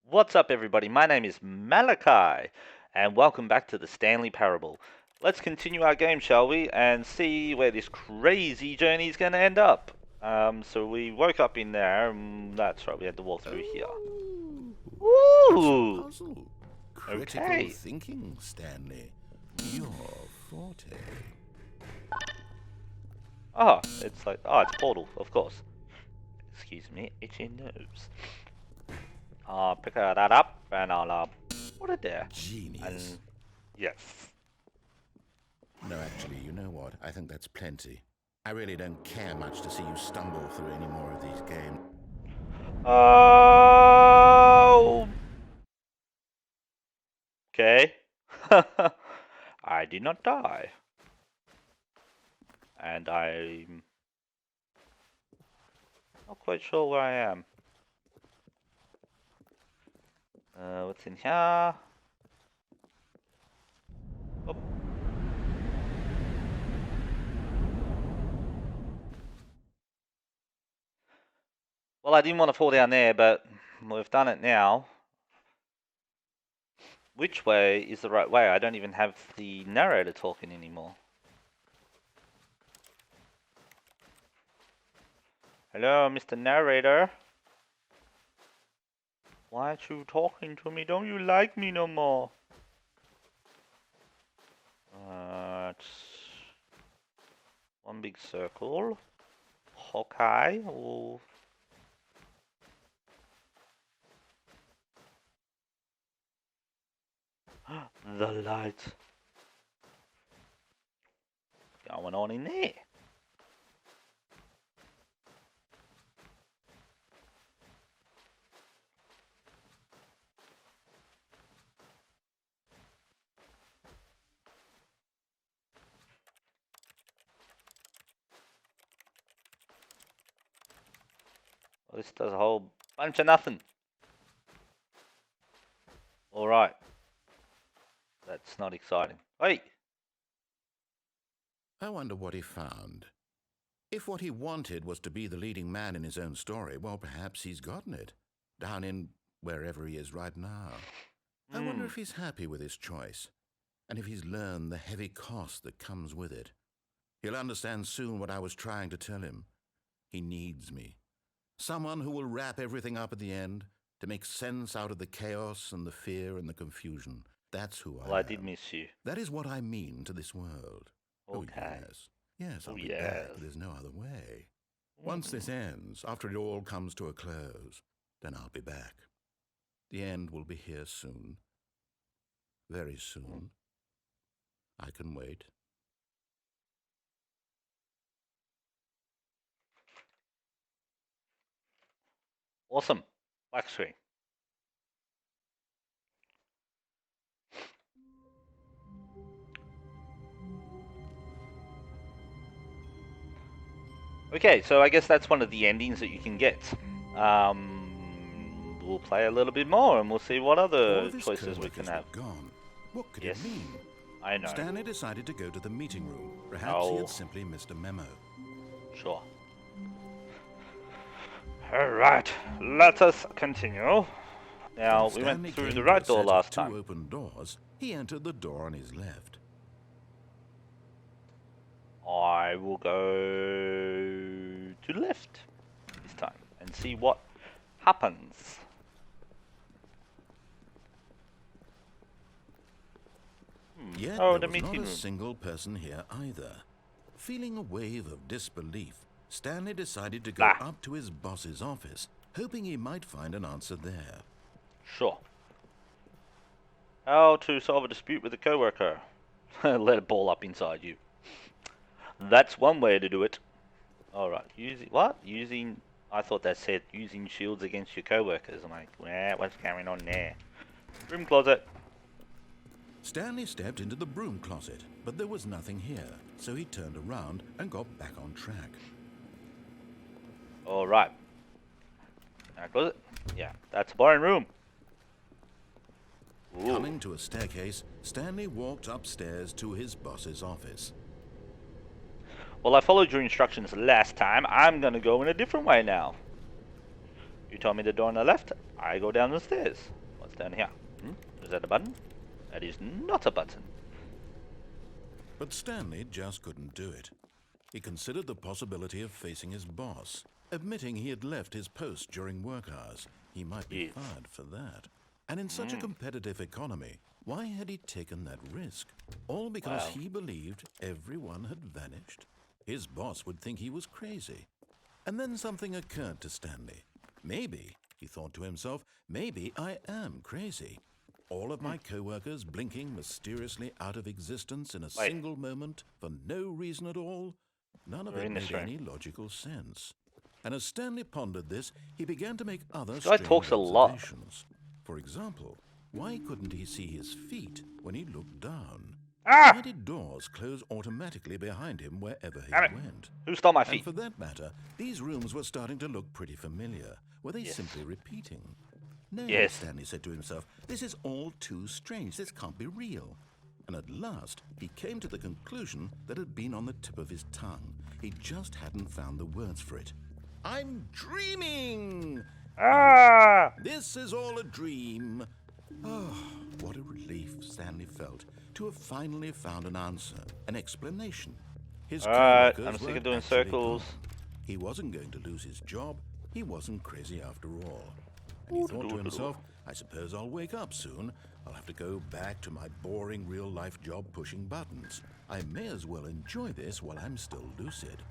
What's up, everybody? My name is Malokaiii, and welcome back to the Stanley Parable. Let's continue our game, shall we, and see where this crazy journey is going to end up. So we woke up in there, and that's right, we had to walk through here. It's a Ooh! puzzle. Critical Okay. thinking, Stanley. Your forte. It's it's Portal, of course. Excuse me, itchy nose. I'll pick that up, and I'll, put it there. Genius. And, yes. No, actually, you know what? I think that's plenty. I really don't care much to see you stumble through any more of these games. Oh! Okay. I did not die. And I'm not quite sure where I am. What's in here? Oh. Well, I didn't want to fall down there, but we've done it now. Which way is the right way? I don't even have the narrator talking anymore. Hello, Mr. Narrator. Why aren't you talking to me? Don't you like me no more? It's one big circle. Hawkeye. Oh. The light going on in there. Well, this does a whole bunch of nothing. Alright. That's not exciting. Hey! I wonder what he found. If what he wanted was to be the leading man in his own story, well, perhaps he's gotten it. Down in wherever he is right now. I wonder if he's happy with his choice, and if he's learned the heavy cost that comes with it. He'll understand soon what I was trying to tell him. He needs me. Someone who will wrap everything up at the end, to make sense out of the chaos and the fear and the confusion. That's who I am. Well, I did miss you. That is what I mean to this world. Okay. Oh, yes. Yes, I'll Oh, be yes. back. There's no other way. Once this ends, after it all comes to a close, then I'll be back. The end will be here soon. Very soon. I can wait. Awesome. Black screen. Okay, so I guess that's one of the endings that you can get. We'll play a little bit more and we'll see what All other of his choices we can co-workers have. were gone. What could Yes, it mean? I know. Stanley decided to go to the meeting room. Perhaps he had simply missed a memo. Sure. Alright, let us continue. Now, we went Stanley through came the to right a door set of last two time. open doors. He entered the door on his left. I will go to the left this time and see what happens. Yet Oh, there the was not meeting a room. single person here either. Feeling a wave of disbelief, Stanley decided to go up to his boss's office, hoping he might find an answer there. Sure. How to solve a dispute with a coworker. Let it ball up inside you. That's one way to do it. Alright, using what? Using I thought that said using shields against your coworkers. I'm like, what's going on there? Room closet. Stanley stepped into the broom closet, but there was nothing here, so he turned around and got back on track. Alright. Now close it. Yeah, that's a boring room. Ooh. Coming to a staircase, Stanley walked upstairs to his boss's office. Well, I followed your instructions last time. I'm gonna go in a different way now. You told me the door on the left. I go down the stairs. What's down here? Is that a button? That is not a button. But Stanley just couldn't do it. He considered the possibility of facing his boss, admitting he had left his post during work hours. He might be fired for that. And in such a competitive economy, why had he taken that risk? All because he believed everyone had vanished? His boss would think he was crazy. And then something occurred to Stanley. Maybe, he thought to himself, maybe I am crazy. All of my co-workers blinking mysteriously out of existence in a single moment for no reason at all. None of it made any logical sense. And as Stanley pondered this, he began to make other strange observations. For example, why couldn't he see his feet when he looked down? Why did doors close automatically behind him wherever he went? Who stole my feet? And for that matter, these rooms were starting to look pretty familiar. Were they simply repeating? No, Stanley said to himself, this is all too strange. This can't be real. And at last, he came to the conclusion that had been on the tip of his tongue. He just hadn't found the words for it. I'm dreaming! This is all a dream. Oh, what a relief Stanley felt to have finally found an answer, an explanation. His co-workers I'm sick of doing actually circles. gone. He wasn't going to lose his job. He wasn't crazy after all. And he thought to himself, I suppose I'll wake up soon. I'll have to go back to my boring real-life job pushing buttons. I may as well enjoy this while I'm still lucid.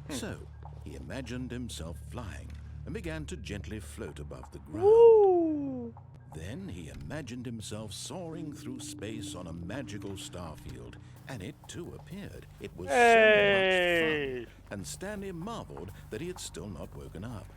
So, he imagined himself flying and began to gently float above the ground. Then he imagined himself soaring through space on a magical starfield, and it too appeared. It was so much fun, and Stanley marveled that he had still not woken up.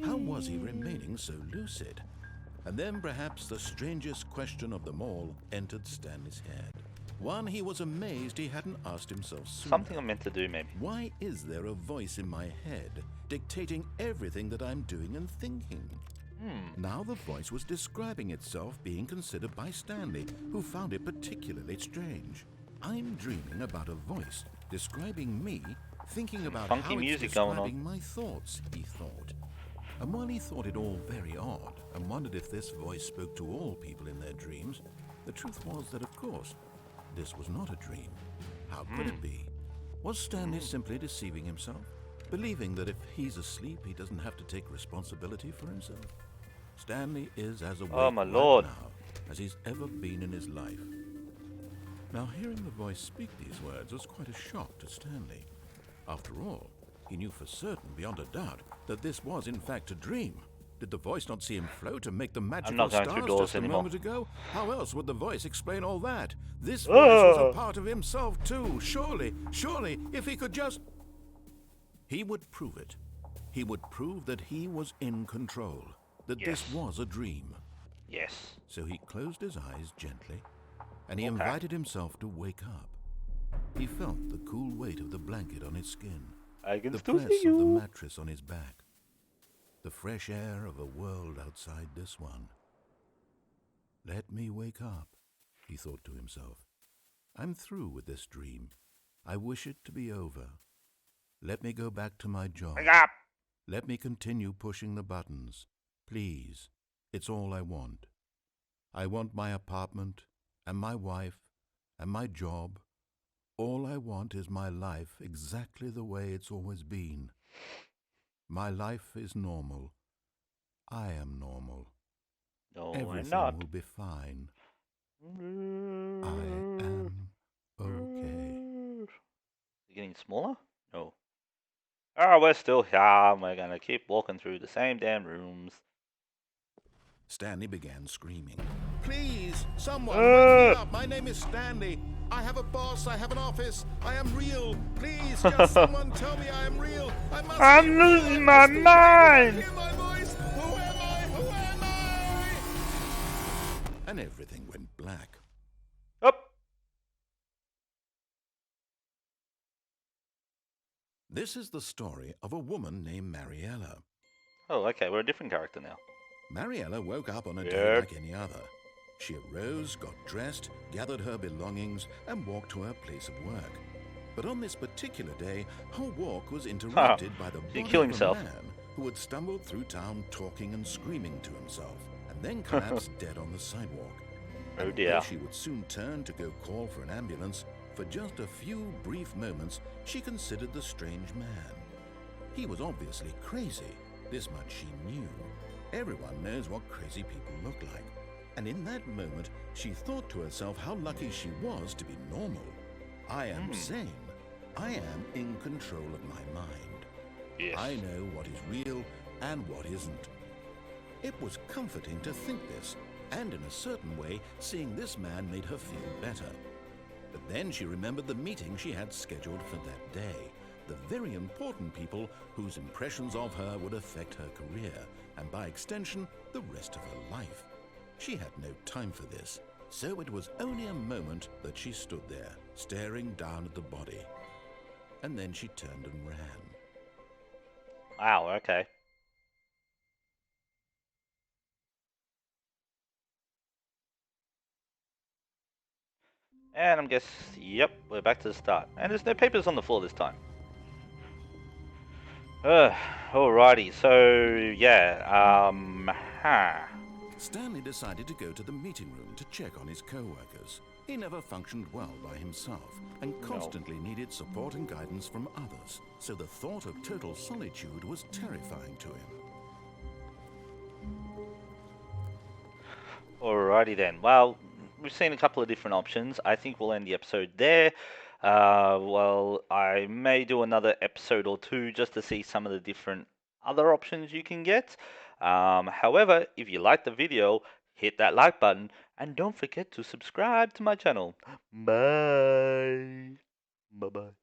How was he remaining so lucid? And then perhaps the strangest question of them all entered Stanley's head. One he was amazed he hadn't asked himself sooner. Something I'm meant to do, maybe. Why is there a voice in my head dictating everything that I'm doing and thinking? Now the voice was describing itself being considered by Stanley, who found it particularly strange. I'm dreaming about a voice describing me, thinking about how it's describing my thoughts, he thought. And while he thought it all very odd and wondered if this voice spoke to all people in their dreams, the truth was that, of course, this was not a dream. How could it be? Was Stanley simply deceiving himself, believing that if he's asleep, he doesn't have to take responsibility for himself? Stanley is as awake right now as he's ever been in his life. Now, hearing the voice speak these words was quite a shock to Stanley. After all, he knew for certain, beyond a doubt, that this was in fact a dream. Did the voice not see him float and make the magical stars just a moment ago? How else would the voice explain all that? This voice was a part of himself too. Surely, if he could just... He would prove it. He would prove that he was in control, that this was a dream. Yes. So he closed his eyes gently, and he invited himself to wake up. He felt the cool weight of the blanket on his skin, the press of the mattress on his back, the fresh air of a world outside this one. Let me wake up, he thought to himself. I'm through with this dream. I wish it to be over. Let me go back to my job. Wake up! Let me continue pushing the buttons. Please, it's all I want. I want my apartment, and my wife, and my job. All I want is my life exactly the way it's always been. My life is normal. I am normal. No, Everything I'm not. will be fine. I am okay. Is it getting smaller? No. Oh, we're still here, and we're gonna keep walking through the same damn rooms. Stanley began screaming. Please, someone, wake me up. My name is Stanley. I have a boss. I have an office. I am real. Please, just someone tell me I am real. I'm losing my mind. Hear my voice. Who am I? Who am I? And everything went black. Up. This is the story of a woman named Mariella. Oh, okay, we're a different character now. Mariella woke up on a day like any other. She arose, got dressed, gathered her belongings, and walked to her place of work. But on this particular day, her walk was interrupted by the body of a man who had stumbled through town talking and screaming to himself, and then collapsed dead on the sidewalk. Oh And dear. although she would soon turn to go call for an ambulance, for just a few brief moments she considered the strange man. He was obviously crazy, this much she knew. Everyone knows what crazy people look like. And in that moment, she thought to herself how lucky she was to be normal. I am sane. I am in control of my mind. Yes. I know what is real and what isn't. It was comforting to think this, and in a certain way, seeing this man made her feel better. But then she remembered the meeting she had scheduled for that day, the very important people whose impressions of her would affect her career, and by extension, the rest of her life. She had no time for this, so it was only a moment that she stood there, staring down at the body. And then she turned and ran. Wow, okay. And I'm yep, we're back to the start. And there's no papers on the floor this time. Alrighty, so yeah, Stanley decided to go to the meeting room to check on his co-workers. He never functioned well by himself and constantly needed support and guidance from others, so the thought of total solitude was terrifying to him. Alrighty then. Well, we've seen a couple of different options. I think we'll end the episode there. Well, I may do another episode or two just to see some of the different other options you can get. However, if you like the video, hit that like button and don't forget to subscribe to my channel. Bye. Bye-bye.